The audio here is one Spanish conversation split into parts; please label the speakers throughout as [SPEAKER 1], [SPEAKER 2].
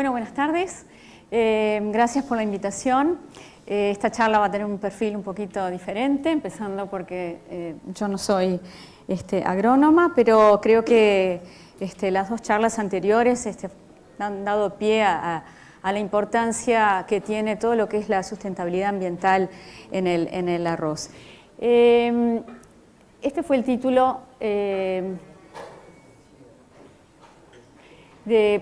[SPEAKER 1] Bueno, buenas tardes. Gracias por la invitación. Esta charla va a tener un perfil un poquito diferente, empezando porque yo no soy agrónoma, pero creo que las dos charlas anteriores han dado pie a la importancia que tiene todo lo que es la sustentabilidad ambiental en el arroz. Este fue el título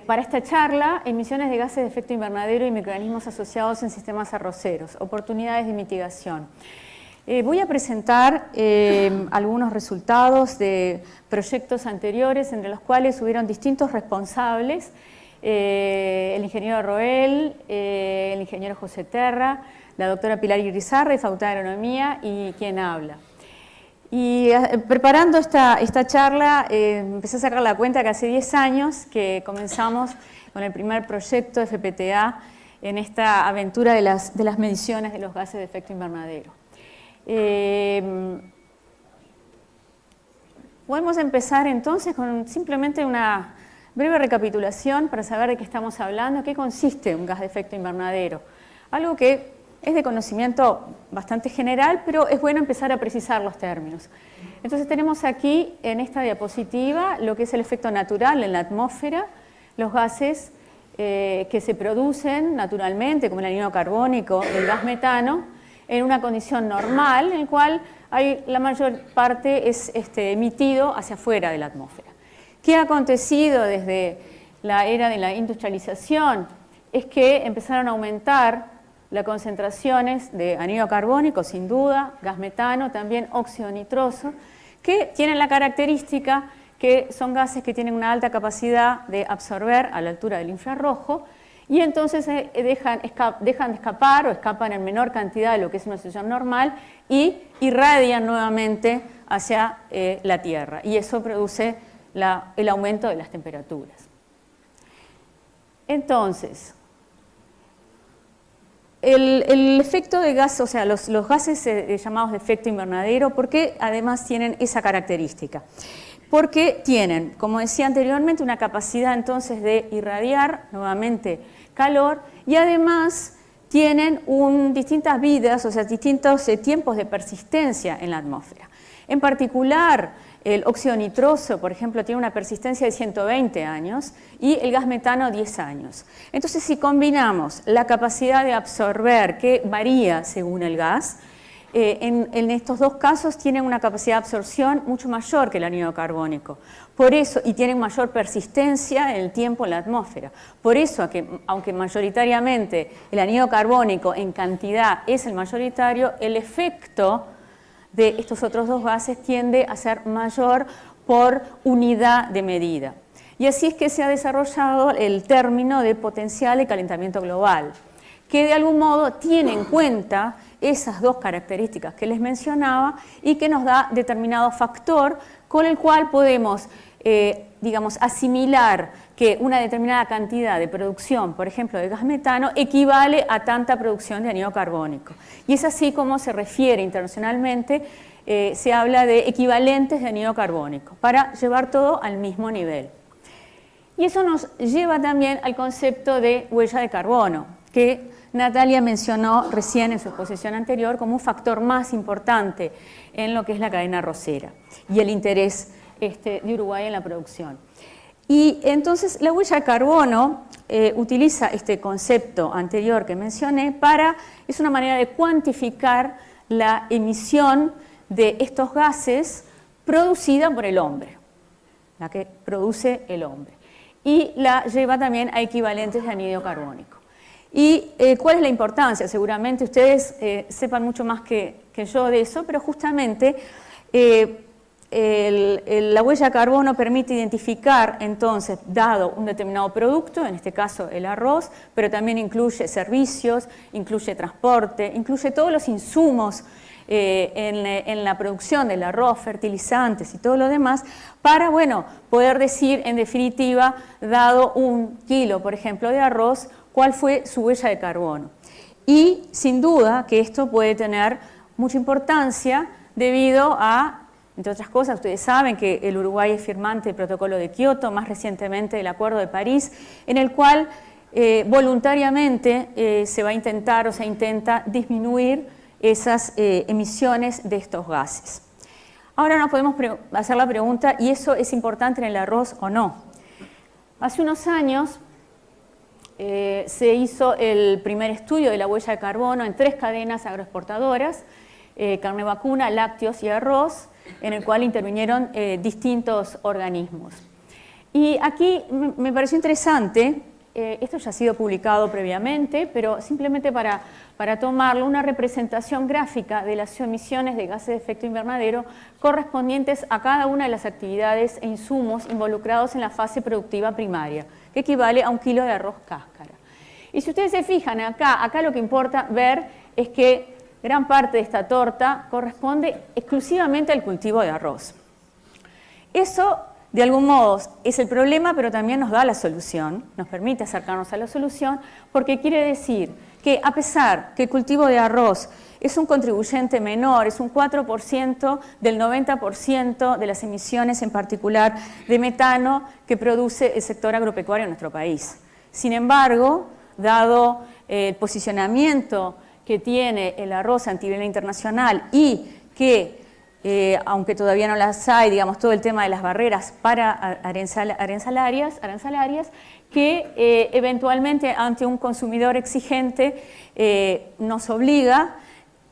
[SPEAKER 1] para esta charla: emisiones de gases de efecto invernadero y microorganismos asociados en sistemas arroceros, oportunidades de mitigación. Voy a presentar algunos resultados de proyectos anteriores, entre los cuales hubieron distintos responsables: el ingeniero Roel, el ingeniero José Terra, la doctora Pilar Irizarry, Facultad de Agronomía, y quien habla. Y preparando esta charla, empecé a sacar la cuenta que hace 10 años que comenzamos con el primer proyecto FPTA en esta aventura de las mediciones de los gases de efecto invernadero. Podemos empezar entonces con simplemente una breve recapitulación para saber de qué estamos hablando, qué consiste un gas de efecto invernadero. Algo que es de conocimiento bastante general, pero es bueno empezar a precisar los términos. Entonces tenemos aquí en esta diapositiva lo que es el efecto natural en la atmósfera, los gases que se producen naturalmente, como el anhídrido carbónico, el gas metano, en una condición normal, en la cual la mayor parte es emitido hacia afuera de la atmósfera. ¿Qué ha acontecido desde la era de la industrialización? Es que empezaron a aumentar las concentraciones de anhídrido carbónico, sin duda, gas metano, también óxido nitroso, que tienen la característica que son gases que tienen una alta capacidad de absorber a la altura del infrarrojo, y entonces dejan de escapar o escapan en menor cantidad de lo que es una situación normal y irradian nuevamente hacia la Tierra, y eso produce el aumento de las temperaturas. Entonces, el efecto de gas, o sea, los gases llamados de efecto invernadero, ¿por qué además tienen esa característica? Porque tienen, como decía anteriormente, una capacidad entonces de irradiar nuevamente calor, y además tienen distintas vidas, o sea, distintos tiempos de persistencia en la atmósfera. En particular, el óxido nitroso, por ejemplo, tiene una persistencia de 120 años y el gas metano 10 años. Entonces, si combinamos la capacidad de absorber, que varía según el gas, en estos dos casos tienen una capacidad de absorción mucho mayor que el anhídrido carbónico. Por eso, y tienen mayor persistencia en el tiempo en la atmósfera. Por eso, aunque mayoritariamente el anhídrido carbónico en cantidad es el mayoritario, el efecto de estos otros dos gases tiende a ser mayor por unidad de medida. Y así es que se ha desarrollado el término de potencial de calentamiento global, que de algún modo tiene en cuenta esas dos características que les mencionaba y que nos da determinado factor con el cual podemos, asimilar que una determinada cantidad de producción, por ejemplo, de gas metano, equivale a tanta producción de anhídrido carbónico. Y es así como se refiere internacionalmente, se habla de equivalentes de anhídrido carbónico, para llevar todo al mismo nivel. Y eso nos lleva también al concepto de huella de carbono, que Natalia mencionó recién en su exposición anterior como un factor más importante en lo que es la cadena arrocera y el interés de Uruguay en la producción. Y entonces la huella de carbono utiliza este concepto anterior que mencioné es una manera de cuantificar la emisión de estos gases producida por el hombre, la que produce el hombre, y la lleva también a equivalentes de anhídrido carbónico. ¿Y cuál es la importancia? Seguramente ustedes sepan mucho más que yo de eso, pero justamente la huella de carbono permite identificar, entonces, dado un determinado producto, en este caso el arroz, pero también incluye servicios, incluye transporte, incluye todos los insumos en la producción del arroz, fertilizantes y todo lo demás, para, poder decir, en definitiva, dado 1 kilo, por ejemplo, de arroz, cuál fue su huella de carbono. Y sin duda que esto puede tener mucha importancia debido a, entre otras cosas, ustedes saben que el Uruguay es firmante del Protocolo de Kioto, más recientemente del Acuerdo de París, en el cual voluntariamente se va a intentar o se intenta disminuir esas emisiones de estos gases. Ahora nos podemos hacer la pregunta, ¿y eso es importante en el arroz o no? Hace unos años se hizo el primer estudio de la huella de carbono en 3 cadenas agroexportadoras, carne vacuna, lácteos y arroz, en el cual intervinieron distintos organismos. Y aquí me pareció interesante, esto ya ha sido publicado previamente, pero simplemente para tomarlo, una representación gráfica de las emisiones de gases de efecto invernadero correspondientes a cada una de las actividades e insumos involucrados en la fase productiva primaria, que equivale a 1 kilo de arroz cáscara. Y si ustedes se fijan acá lo que importa ver es que gran parte de esta torta corresponde exclusivamente al cultivo de arroz. Eso, de algún modo, es el problema, pero también nos da la solución, nos permite acercarnos a la solución, porque quiere decir que a pesar que el cultivo de arroz es un contribuyente menor, es un 4% del 90% de las emisiones, en particular de metano, que produce el sector agropecuario en nuestro país. Sin embargo, dado el posicionamiento que tiene el arroz a nivel internacional y que aunque todavía no las hay, digamos, todo el tema de las barreras para arancelarias, que eventualmente ante un consumidor exigente nos obliga,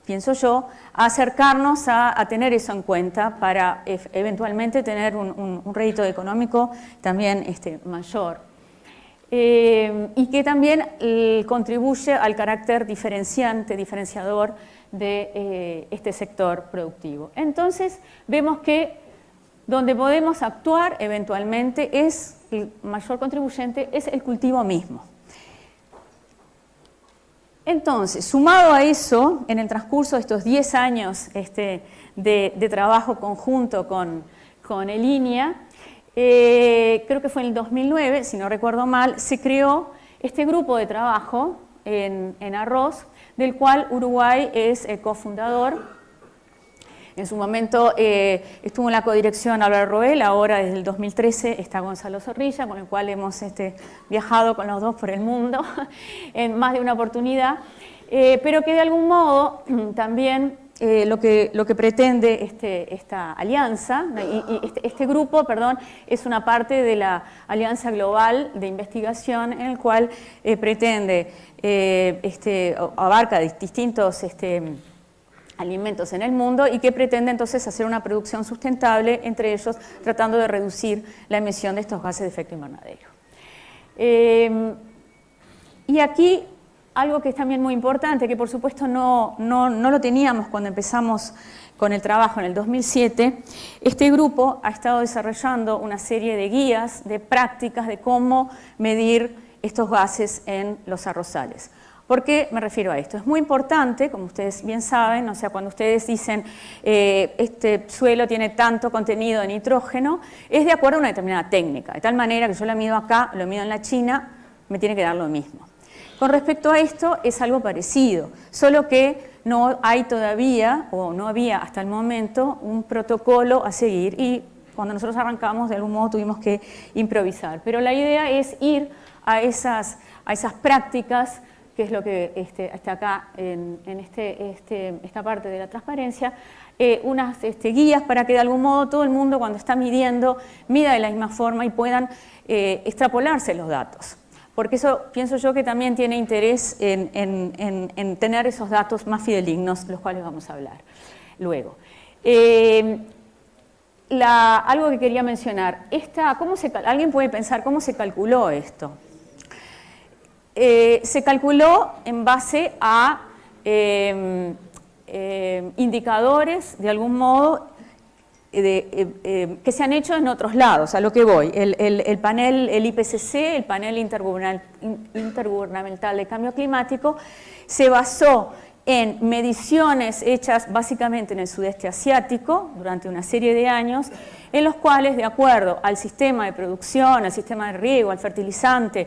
[SPEAKER 1] pienso yo, a acercarnos a tener eso en cuenta para eventualmente tener un rédito económico también mayor. Y que también contribuye al carácter diferenciador de este sector productivo. Entonces, vemos que donde podemos actuar eventualmente el mayor contribuyente es el cultivo mismo. Entonces, sumado a eso, en el transcurso de estos 10 años de trabajo conjunto con el INEA, creo que fue en el 2009, si no recuerdo mal, se creó este grupo de trabajo en arroz, del cual Uruguay es cofundador. En su momento estuvo en la codirección Álvaro Roel, ahora desde el 2013 está Gonzalo Zorrilla, con el cual hemos viajado con los dos por el mundo en más de una oportunidad, pero que de algún modo también lo que pretende esta alianza, y este grupo, perdón, es una parte de la Alianza Global de Investigación en el cual pretende, abarca distintos alimentos en el mundo y que pretende entonces hacer una producción sustentable, entre ellos tratando de reducir la emisión de estos gases de efecto invernadero. Y aquí algo que es también muy importante, que por supuesto no lo teníamos cuando empezamos con el trabajo en el 2007, este grupo ha estado desarrollando una serie de guías, de prácticas de cómo medir estos gases en los arrozales. ¿Por qué me refiero a esto? Es muy importante, como ustedes bien saben, o sea, cuando ustedes dicen este suelo tiene tanto contenido de nitrógeno, es de acuerdo a una determinada técnica, de tal manera que yo lo mido acá, lo mido en la China, me tiene que dar lo mismo. Con respecto a esto es algo parecido, solo que no hay todavía, o no había hasta el momento, un protocolo a seguir y cuando nosotros arrancamos de algún modo tuvimos que improvisar. Pero la idea es ir a esas prácticas, que es lo que está acá en esta parte de la transparencia, unas guías para que de algún modo todo el mundo cuando está midiendo, mida de la misma forma y puedan extrapolarse los datos. Porque eso pienso yo que también tiene interés en tener esos datos más fidedignos, los cuales vamos a hablar luego. Algo que quería mencionar, alguien puede pensar cómo se calculó esto. Se calculó en base a indicadores, de algún modo, que se han hecho en otros lados, a lo que voy. El panel, el IPCC, el panel intergubernamental de cambio climático, se basó en mediciones hechas básicamente en el sudeste asiático durante una serie de años, en los cuales, de acuerdo al sistema de producción, al sistema de riego, al fertilizante,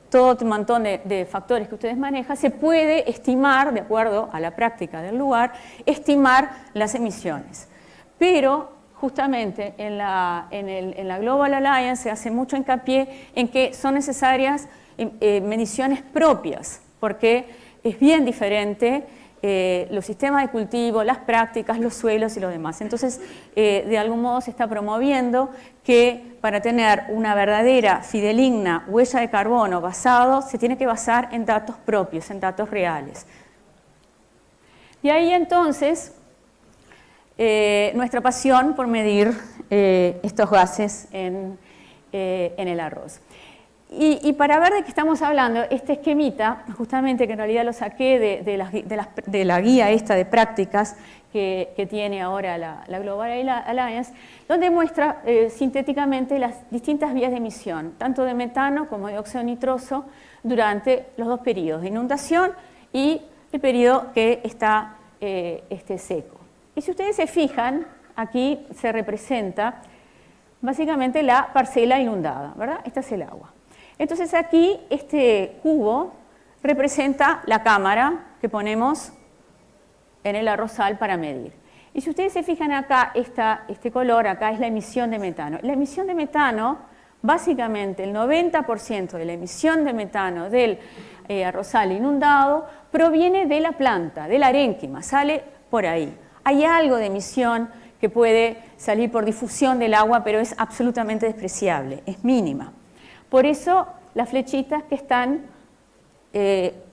[SPEAKER 1] todo un montón de factores que ustedes manejan, se puede estimar, de acuerdo a la práctica del lugar, estimar las emisiones. Pero justamente en la Global Alliance se hace mucho hincapié en que son necesarias mediciones propias, porque es bien diferente los sistemas de cultivo, las prácticas, los suelos y lo demás. Entonces, de algún modo se está promoviendo que para tener una verdadera, fideligna huella de carbono basado, se tiene que basar en datos propios, en datos reales. Y ahí entonces, nuestra pasión por medir estos gases en el arroz. Y para ver de qué estamos hablando, este esquemita, justamente que en realidad lo saqué de la guía esta de prácticas que tiene ahora la Global Alliance, donde muestra sintéticamente las distintas vías de emisión, tanto de metano como de óxido nitroso, durante los dos periodos de inundación y el periodo que está seco. Y si ustedes se fijan, aquí se representa básicamente la parcela inundada, ¿verdad? Esta es el agua. Entonces aquí este cubo representa la cámara que ponemos en el arrozal para medir. Y si ustedes se fijan acá, este color acá es la emisión de metano. La emisión de metano, básicamente el 90% de la emisión de metano del arrozal inundado proviene de la planta, del arénquima, sale por ahí. Hay algo de emisión que puede salir por difusión del agua, pero es absolutamente despreciable, es mínima. Por eso las flechitas que están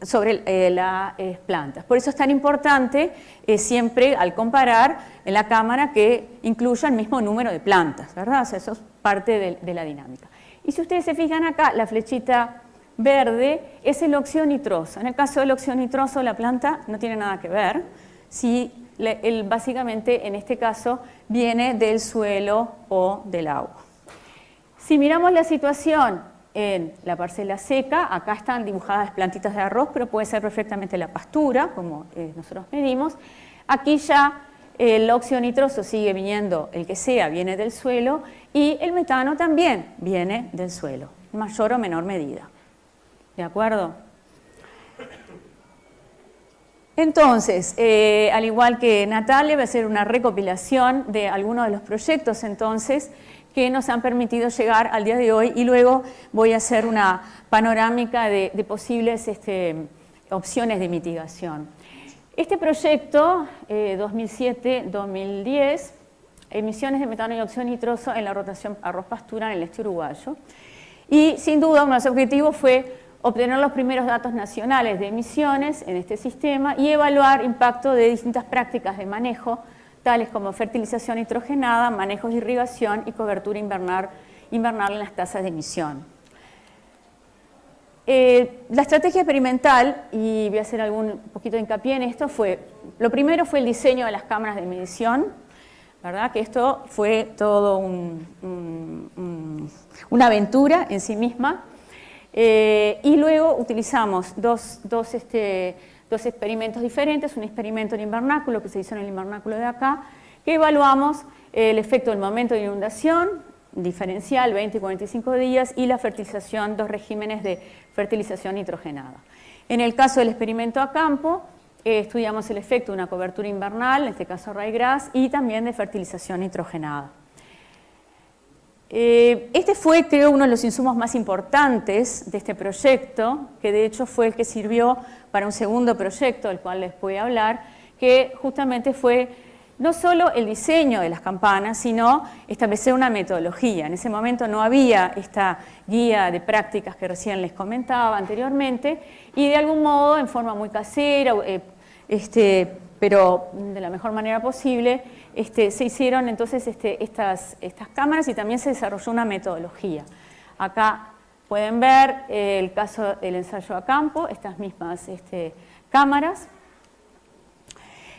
[SPEAKER 1] sobre las plantas. Por eso es tan importante siempre al comparar en la cámara que incluya el mismo número de plantas, ¿verdad? O sea, eso es parte de la dinámica. Y si ustedes se fijan acá, la flechita verde es el óxido nitroso. En el caso del óxido nitroso, la planta no tiene nada que ver. Si básicamente, en este caso, viene del suelo o del agua. Si miramos la situación en la parcela seca, acá están dibujadas plantitas de arroz, pero puede ser perfectamente la pastura, como nosotros medimos. Aquí ya el óxido nitroso sigue viniendo, el que sea, viene del suelo, y el metano también viene del suelo, en mayor o menor medida. ¿De acuerdo? Entonces, al igual que Natalia, voy a hacer una recopilación de algunos de los proyectos entonces que nos han permitido llegar al día de hoy, y luego voy a hacer una panorámica de posibles opciones de mitigación. Este proyecto, 2007-2010, emisiones de metano y óxido nitroso en la rotación arroz-pastura en el este uruguayo, y sin duda uno de los objetivos fue obtener los primeros datos nacionales de emisiones en este sistema y evaluar impacto de distintas prácticas de manejo, tales como fertilización nitrogenada, manejos de irrigación y cobertura invernal en las tasas de emisión. La estrategia experimental, y voy a hacer un poquito de hincapié en esto, lo primero fue el diseño de las cámaras de medición, ¿verdad? Que esto fue todo una aventura en sí misma, y luego utilizamos dos experimentos diferentes, un experimento en invernáculo que se hizo en el invernáculo de acá, que evaluamos el efecto del momento de inundación, diferencial 20 y 45 días, y la fertilización, dos regímenes de fertilización nitrogenada. En el caso del experimento a campo, estudiamos el efecto de una cobertura invernal, en este caso ryegrass, y también de fertilización nitrogenada. Este fue, creo, uno de los insumos más importantes de este proyecto, que de hecho fue el que sirvió para un segundo proyecto, del cual les voy a hablar, que justamente fue no solo el diseño de las campanas, sino establecer una metodología. En ese momento no había esta guía de prácticas que recién les comentaba anteriormente, y de algún modo, en forma muy casera, pero de la mejor manera posible, se hicieron entonces estas cámaras, y también se desarrolló una metodología. Acá pueden ver el caso del ensayo a campo, estas mismas cámaras.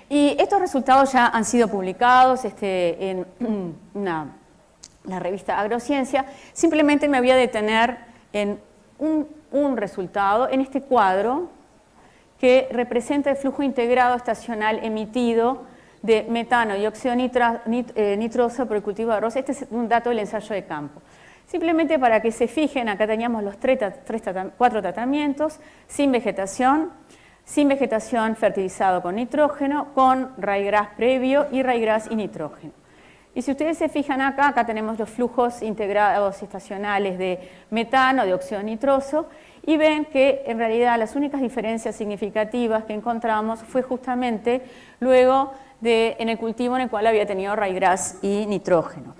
[SPEAKER 1] Y estos resultados ya han sido publicados en la revista Agrociencia. Simplemente me voy a detener en un resultado, en este cuadro, que representa el flujo integrado estacional emitido de metano y óxido nitroso por el cultivo de arroz. Este es un dato del ensayo de campo. Simplemente para que se fijen, acá teníamos los 4 tratamientos, sin vegetación fertilizado con nitrógeno, con ryegrass previo y ryegrass y nitrógeno. Y si ustedes se fijan acá tenemos los flujos integrados estacionales de metano, de óxido nitroso, y ven que en realidad las únicas diferencias significativas que encontramos fue justamente luego en el cultivo en el cual había tenido ryegrass y nitrógeno.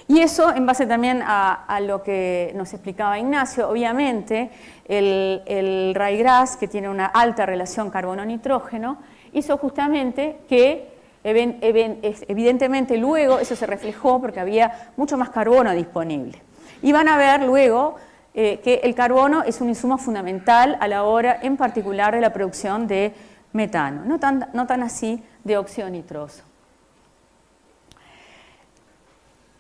[SPEAKER 1] Y eso en base también a lo que nos explicaba Ignacio, obviamente el ryegrass, que tiene una alta relación carbono-nitrógeno, hizo justamente que evidentemente luego eso se reflejó porque había mucho más carbono disponible. Y van a ver luego que el carbono es un insumo fundamental a la hora en particular de la producción de metano, no tan así de óxido nitroso.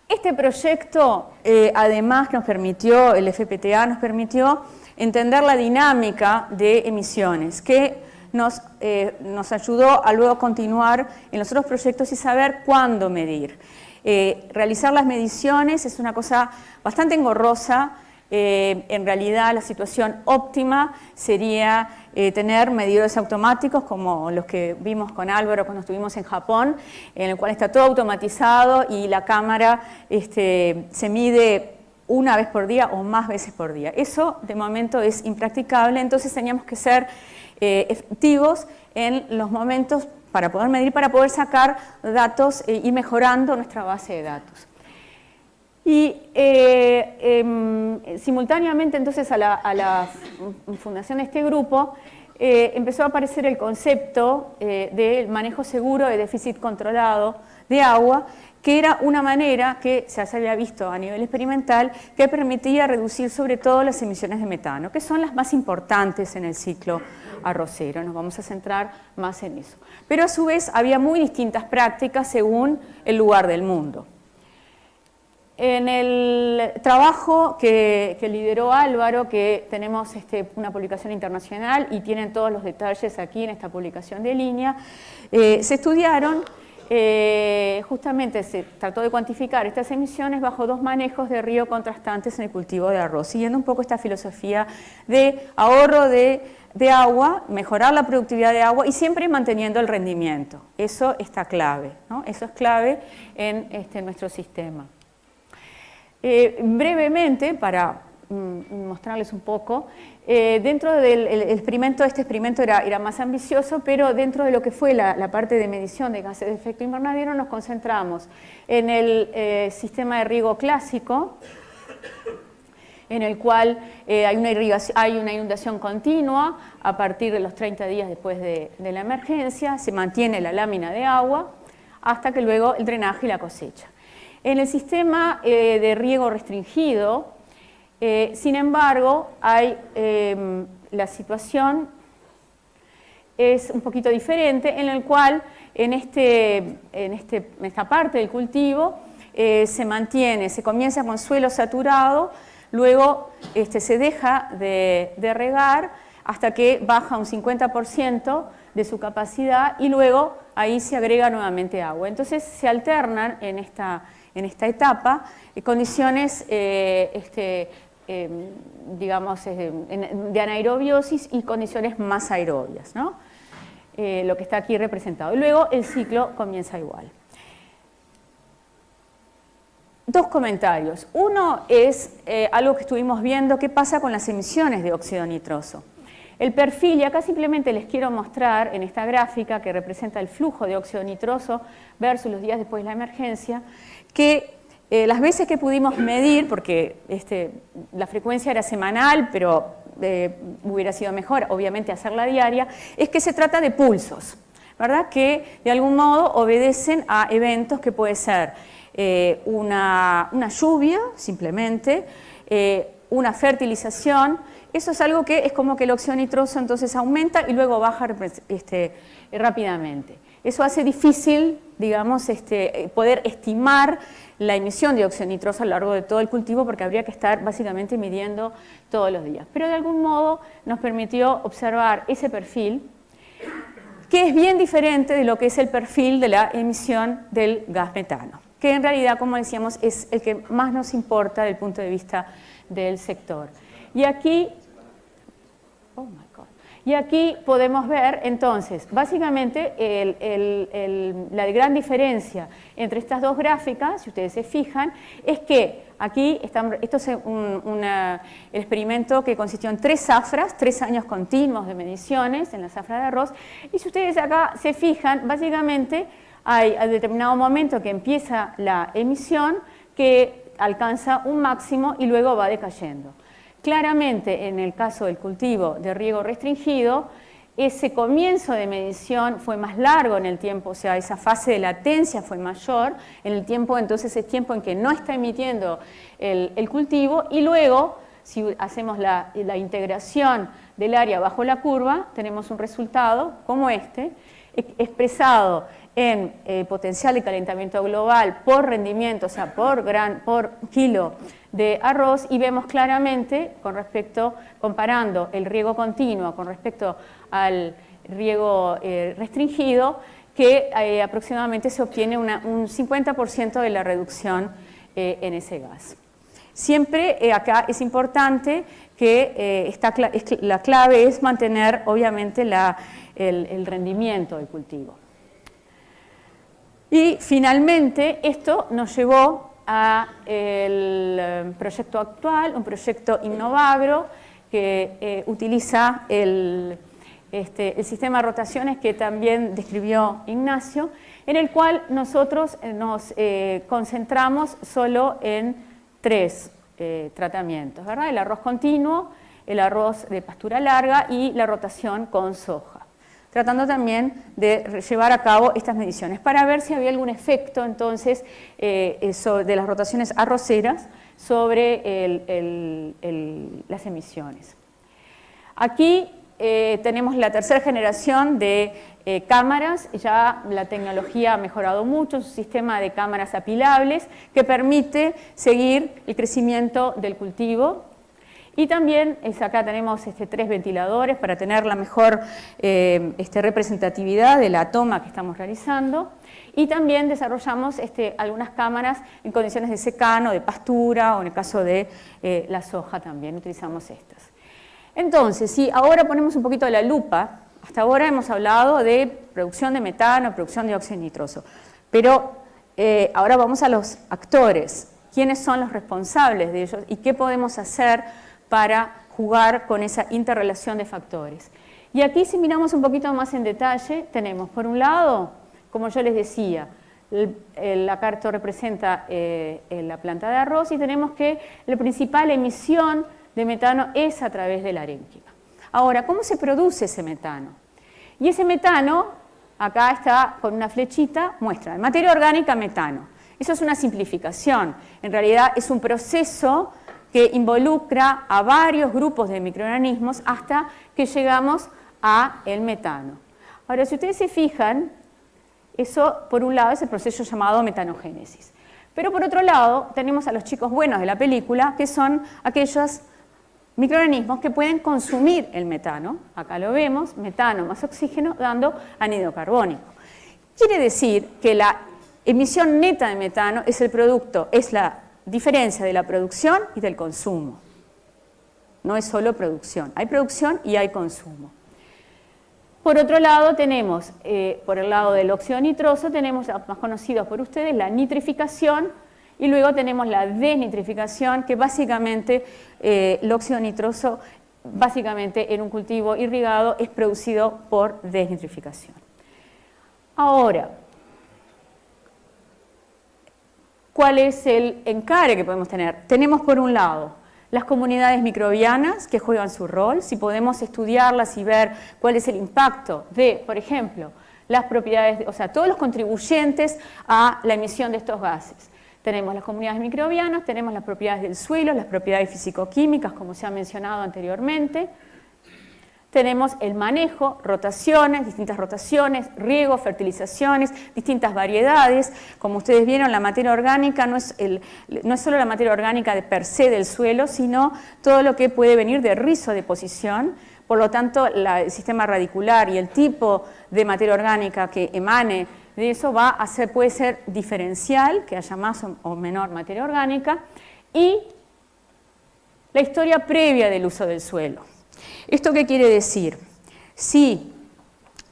[SPEAKER 1] Este proyecto además nos permitió, el FPTA nos permitió entender la dinámica de emisiones, que nos ayudó a luego continuar en los otros proyectos y saber cuándo medir. Realizar las mediciones es una cosa bastante engorrosa. En realidad la situación óptima sería tener medidores automáticos como los que vimos con Álvaro cuando estuvimos en Japón, en el cual está todo automatizado y la cámara se mide una vez por día o más veces por día. Eso de momento es impracticable, entonces teníamos que ser efectivos en los momentos para poder medir, para poder sacar datos y mejorando nuestra base de datos. Y simultáneamente entonces a la fundación de este grupo empezó a aparecer el concepto del manejo seguro de déficit controlado de agua, que era una manera que ya se había visto a nivel experimental que permitía reducir sobre todo las emisiones de metano, que son las más importantes en el ciclo arrocero. Nos vamos a centrar más en eso. Pero a su vez había muy distintas prácticas según el lugar del mundo. En el trabajo que lideró Álvaro, que tenemos una publicación internacional y tienen todos los detalles aquí en esta publicación de línea, se estudiaron, justamente se trató de cuantificar estas emisiones bajo dos manejos de riego contrastantes en el cultivo de arroz, siguiendo un poco esta filosofía de ahorro de agua, mejorar la productividad de agua y siempre manteniendo el rendimiento. Eso está clave, ¿no? Eso es clave en nuestro sistema. Brevemente, para mostrarles un poco, dentro del experimento, este experimento era más ambicioso, pero dentro de lo que fue la parte de medición de gases de efecto invernadero nos concentramos en el sistema de riego clásico, en el cual hay una inundación continua a partir de los 30 días después de la emergencia, se mantiene la lámina de agua hasta que luego el drenaje y la cosecha. En el sistema de riego restringido, sin embargo, la situación es un poquito diferente, en el cual en esta parte del cultivo se comienza con suelo saturado, luego se deja de regar hasta que baja un 50% de su capacidad y luego ahí se agrega nuevamente agua. Entonces se alternan en esta etapa condiciones digamos, de anaerobiosis y condiciones más aerobias, ¿no? Lo que está aquí representado. Y luego el ciclo comienza igual. Dos comentarios. Uno es algo que estuvimos viendo, qué pasa con las emisiones de óxido nitroso. El perfil, y acá simplemente les quiero mostrar en esta gráfica que representa el flujo de óxido nitroso versus los días después de la emergencia, que las veces que pudimos medir, porque la frecuencia era semanal, pero hubiera sido mejor, obviamente, hacerla diaria, es que se trata de pulsos, ¿verdad? Que de algún modo obedecen a eventos que puede ser una lluvia, simplemente, una fertilización. Eso es algo que es como que el óxido nitroso entonces aumenta y luego baja rápidamente. Eso hace difícil, digamos, poder estimar la emisión de óxido nitroso a lo largo de todo el cultivo porque habría que estar básicamente midiendo todos los días. Pero de algún modo nos permitió observar ese perfil que es bien diferente de lo que es el perfil de la emisión del gas metano, que en realidad, como decíamos, es el que más nos importa desde el punto de vista del sector. Y aquí Y aquí podemos ver, entonces, básicamente la gran diferencia entre estas dos gráficas, si ustedes se fijan, es que aquí, esto es el experimento que consistió en 3 zafras, 3 años continuos de mediciones en la zafra de arroz, y si ustedes acá se fijan, básicamente hay a determinado momento que empieza la emisión que alcanza un máximo y luego va decayendo. Claramente, en el caso del cultivo de riego restringido, ese comienzo de medición fue más largo en el tiempo, o sea, esa fase de latencia fue mayor en el tiempo, entonces es tiempo en que no está emitiendo el cultivo, y luego, si hacemos la integración del área bajo la curva, tenemos un resultado como este, expresado en potencial de calentamiento global por rendimiento, o sea, por kilo de arroz, y vemos claramente, comparando el riego continuo con respecto al riego restringido, que aproximadamente se obtiene un 50% de la reducción en ese gas. Siempre acá es importante que la clave es mantener, obviamente, el rendimiento del cultivo. Y finalmente esto nos llevó al proyecto actual, un proyecto Innovagro que utiliza el sistema de rotaciones que también describió Ignacio, en el cual nosotros nos concentramos solo en 3 tratamientos, ¿verdad? El arroz continuo, el arroz de pastura larga y la rotación con soja, tratando también de llevar a cabo estas mediciones para ver si había algún efecto entonces de las rotaciones arroceras sobre las emisiones. Aquí tenemos la tercera generación de cámaras, ya la tecnología ha mejorado mucho, es un sistema de cámaras apilables que permite seguir el crecimiento del cultivo. Y también acá tenemos 3 ventiladores para tener la mejor representatividad de la toma que estamos realizando. Y también desarrollamos algunas cámaras en condiciones de secano, de pastura, o en el caso de la soja también utilizamos estas. Entonces, si ahora ponemos un poquito la lupa, hasta ahora hemos hablado de producción de metano, producción de óxido nitroso, pero ahora vamos a los actores. ¿Quiénes son los responsables de ellos y qué podemos hacer para jugar con esa interrelación de factores? Y aquí, si miramos un poquito más en detalle, tenemos por un lado, como yo les decía, acá esto representa la planta de arroz, y tenemos que la principal emisión de metano es a través del arénquima. Ahora, ¿cómo se produce ese metano? Y ese metano, acá está con una flechita, muestra de materia orgánica metano. Eso es una simplificación, en realidad es un proceso que involucra a varios grupos de microorganismos hasta que llegamos a el metano. Ahora, si ustedes se fijan, eso por un lado es el proceso llamado metanogénesis. Pero por otro lado tenemos a los chicos buenos de la película, que son aquellos microorganismos que pueden consumir el metano. Acá lo vemos, metano más oxígeno dando anhídrido carbónico. Quiere decir que la emisión neta de metano es el producto, es la diferencia de la producción y del consumo. No es solo producción, hay producción y hay consumo. Por otro lado tenemos, por el lado del óxido nitroso, tenemos más conocidos por ustedes la nitrificación, y luego tenemos la desnitrificación, que básicamente el óxido nitroso, básicamente en un cultivo irrigado, es producido por desnitrificación. Ahora, ¿cuál es el encare que podemos tener? Tenemos por un lado las comunidades microbianas que juegan su rol, si podemos estudiarlas y ver cuál es el impacto de, por ejemplo, las propiedades, o sea, todos los contribuyentes a la emisión de estos gases. Tenemos las comunidades microbianas, tenemos las propiedades del suelo, las propiedades físico-químicas, como se ha mencionado anteriormente. Tenemos el manejo, rotaciones, distintas rotaciones, riego, fertilizaciones, distintas variedades. Como ustedes vieron, la materia orgánica no es solo la materia orgánica de per se del suelo, sino todo lo que puede venir de rizodeposición. Por lo tanto, el sistema radicular y el tipo de materia orgánica que emane de eso puede ser diferencial, que haya más o menor materia orgánica, y la historia previa del uso del suelo. ¿Esto qué quiere decir? si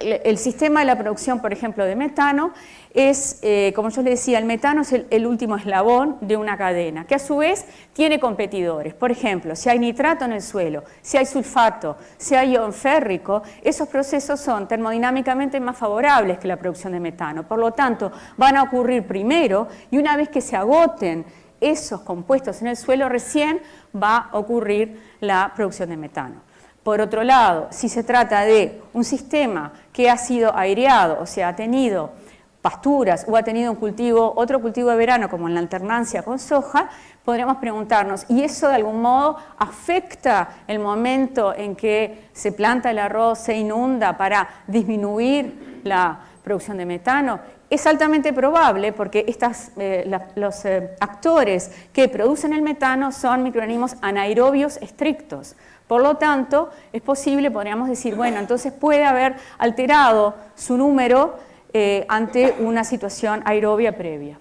[SPEAKER 1] el sistema de la producción, por ejemplo, de metano es, como yo le decía, el metano es el último eslabón de una cadena, que a su vez tiene competidores. Por ejemplo, si hay nitrato en el suelo, si hay sulfato, si hay ion férrico, esos procesos son termodinámicamente más favorables que la producción de metano. Por lo tanto, van a ocurrir primero y una vez que se agoten esos compuestos en el suelo, recién va a ocurrir la producción de metano. Por otro lado, si se trata de un sistema que ha sido aireado, o sea, ha tenido pasturas o ha tenido otro cultivo de verano, como en la alternancia con soja, podríamos preguntarnos, ¿y eso de algún modo afecta el momento en que se planta el arroz, se inunda para disminuir la producción de metano? Es altamente probable porque los actores que producen el metano son microorganismos anaerobios estrictos. Por lo tanto, es posible, podríamos decir, bueno, entonces puede haber alterado su número ante una situación aerobia previa.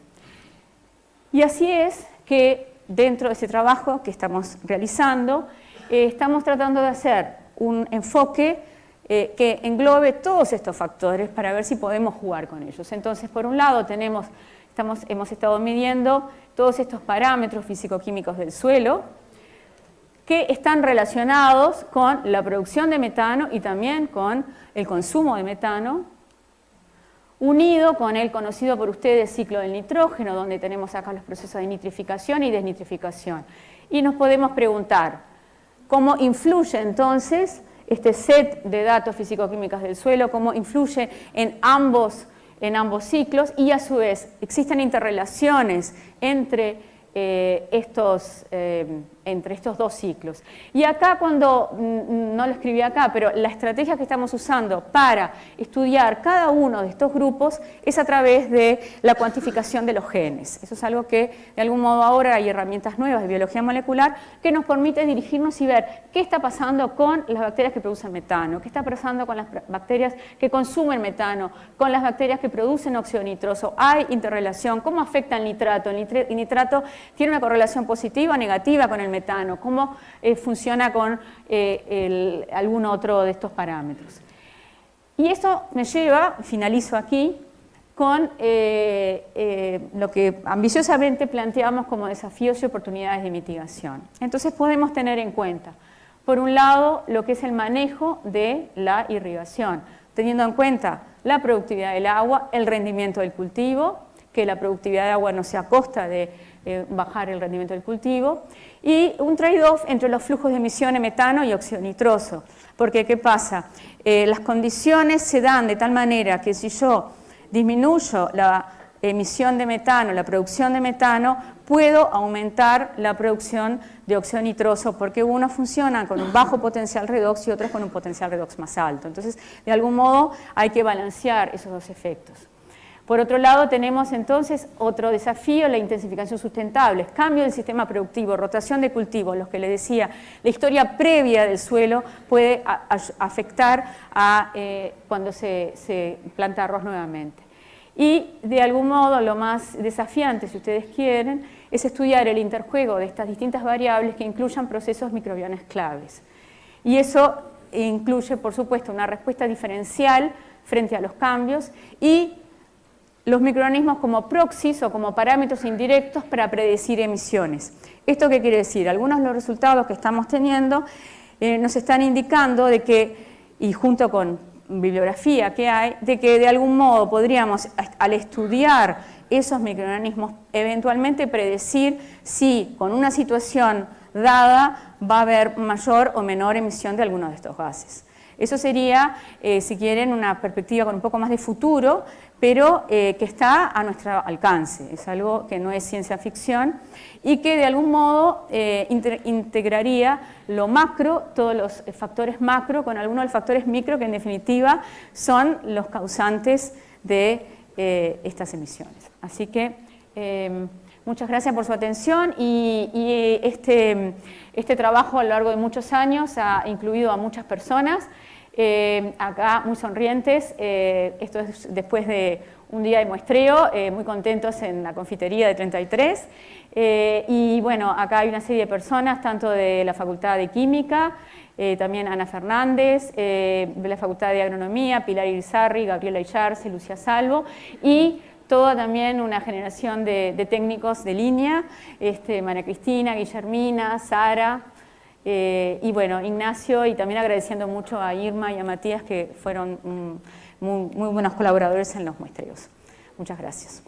[SPEAKER 1] Y así es que dentro de ese trabajo que estamos realizando, estamos tratando de hacer un enfoque que englobe todos estos factores para ver si podemos jugar con ellos. Entonces, por un lado, hemos estado midiendo todos estos parámetros físico-químicos del suelo, que están relacionados con la producción de metano y también con el consumo de metano, unido con el conocido por ustedes ciclo del nitrógeno, donde tenemos acá los procesos de nitrificación y desnitrificación. Y nos podemos preguntar, ¿cómo influye entonces este set de datos físico-químicos del suelo, cómo influye en ambos ciclos? Y a su vez, ¿existen interrelaciones entre estos dos ciclos? Y acá, no lo escribí acá, pero la estrategia que estamos usando para estudiar cada uno de estos grupos es a través de la cuantificación de los genes. Eso es algo que de algún modo ahora hay herramientas nuevas de biología molecular que nos permite dirigirnos y ver qué está pasando con las bacterias que producen metano, qué está pasando con las bacterias que consumen metano, con las bacterias que producen óxido nitroso. ¿Hay interrelación? ¿Cómo afecta el nitrato? El nitrato tiene una correlación positiva o negativa con el metano, cómo funciona con algún otro de estos parámetros. Y esto me lleva, finalizo aquí, con lo que ambiciosamente planteamos como desafíos y oportunidades de mitigación. Entonces podemos tener en cuenta, por un lado, lo que es el manejo de la irrigación, teniendo en cuenta la productividad del agua, el rendimiento del cultivo, que la productividad de agua no sea a costa de bajar el rendimiento del cultivo, y un trade-off entre los flujos de emisión de metano y óxido nitroso. Porque, ¿qué pasa? Las condiciones se dan de tal manera que si yo disminuyo la emisión de metano, la producción de metano, puedo aumentar la producción de óxido nitroso, porque unos funcionan con un bajo potencial redox y otros con un potencial redox más alto. Entonces, de algún modo, hay que balancear esos dos efectos. Por otro lado, tenemos entonces otro desafío, la intensificación sustentable, cambio del sistema productivo, rotación de cultivos, los que les decía, la historia previa del suelo puede afectar a cuando se planta arroz nuevamente. Y de algún modo lo más desafiante, si ustedes quieren, es estudiar el interjuego de estas distintas variables que incluyan procesos microbianos claves. Y eso incluye, por supuesto, una respuesta diferencial frente a los cambios y los microorganismos como proxies o como parámetros indirectos para predecir emisiones. ¿Esto qué quiere decir? Algunos de los resultados que estamos teniendo nos están indicando de que, y junto con bibliografía que hay, de que de algún modo podríamos, al estudiar esos microorganismos, eventualmente predecir si con una situación dada va a haber mayor o menor emisión de alguno de estos gases. Eso sería, si quieren, una perspectiva con un poco más de futuro, pero que está a nuestro alcance. Es algo que no es ciencia ficción y que de algún modo integraría lo macro, todos los factores macro, con algunos de los factores micro que en definitiva son los causantes de estas emisiones. Así que muchas gracias por su atención y este trabajo a lo largo de muchos años ha incluido a muchas personas. Acá muy sonrientes, esto es después de un día de muestreo, muy contentos en la confitería de 33, y bueno, acá hay una serie de personas, tanto de la Facultad de Química, también Ana Fernández, de la Facultad de Agronomía, Pilar Irizarry, Gabriela Illarse, Lucia Salvo, y toda también una generación de técnicos de línea, María Cristina, Guillermina, Sara, y bueno, Ignacio, y también agradeciendo mucho a Irma y a Matías, que fueron muy buenos colaboradores en los muestreos. Muchas gracias.